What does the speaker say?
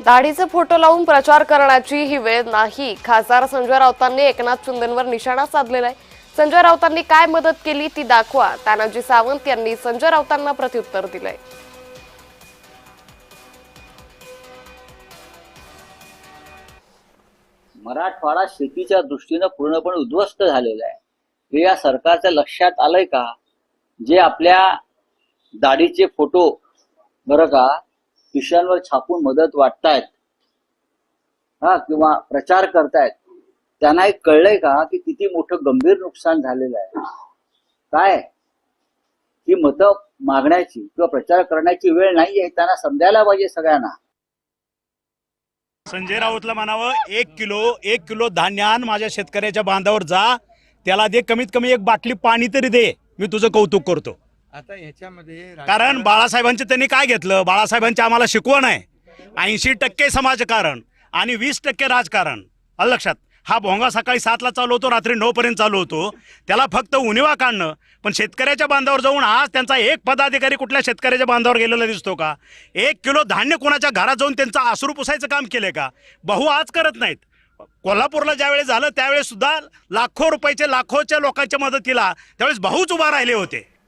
दाढीचे photo लावून प्रचार करण्याची ही वेळ नाही. खासदार संजय राऊतांनी एकनाथ शिंदेंवर निशाणा साधलेला आहे. संजय राऊतांनी काय मदत केली ती दाखवा. तानाजी सावंत यांनी संजय राऊतांना प्रत्युत्तर दिलंय. मराठवाडा शेतीच्या दृष्टीने पूर्णपणे उद्ध्वस्त झालेला आहे. हे या सरकारच्या लक्षात आलंय का? जे आपल्या दाढीचे फोटो बरं का पिशव्यांवर छापून मदत वाटतायत किंवा प्रचार करतायत, त्यांना एक कळलंय का की किती मोठं गंभीर नुकसान झालेलं आहे? काय ही मतं मागण्याची किंवा प्रचार करण्याची वेळ नाहीये, त्यांना समजायला पाहिजे सगळ्यांना. संजय राऊतला म्हणावं, एक किलो धान्य आण, माझ्या शेतकऱ्याच्या बांधावर जा, त्याला दे, कमीत कमी एक बाटली पाणी तरी दे, मी तुझं कौतुक करतो. आता ह्याच्यामध्ये कारण बाळासाहेबांचं त्यांनी काय घेतलं? बाळासाहेबांची आम्हाला शिकवण आहे, 80% समाजकारण आणि 20% राजकारण. लक्षात. हा भोंगा सकाळी 7ला चालू होतो, रात्री 9 पर्यंत चालू होतो. त्याला फक्त उणिवा काढणं. पण शेतकऱ्याच्या बांधावर जाऊन आज त्यांचा एक पदाधिकारी कुठल्या शेतकऱ्याच्या बांधावर गेलेला दिसतो का? 1 किलो धान्य कोणाच्या घरात जाऊन त्यांचा आसरू पुसायचं काम केलंय का? भाऊ आज करत नाहीत. कोल्हापूरला ज्यावेळेस झालं त्यावेळेस सुद्धा लाखोच्या लोकांच्या मदतीला त्यावेळेस भाऊच उभा राहिले होते.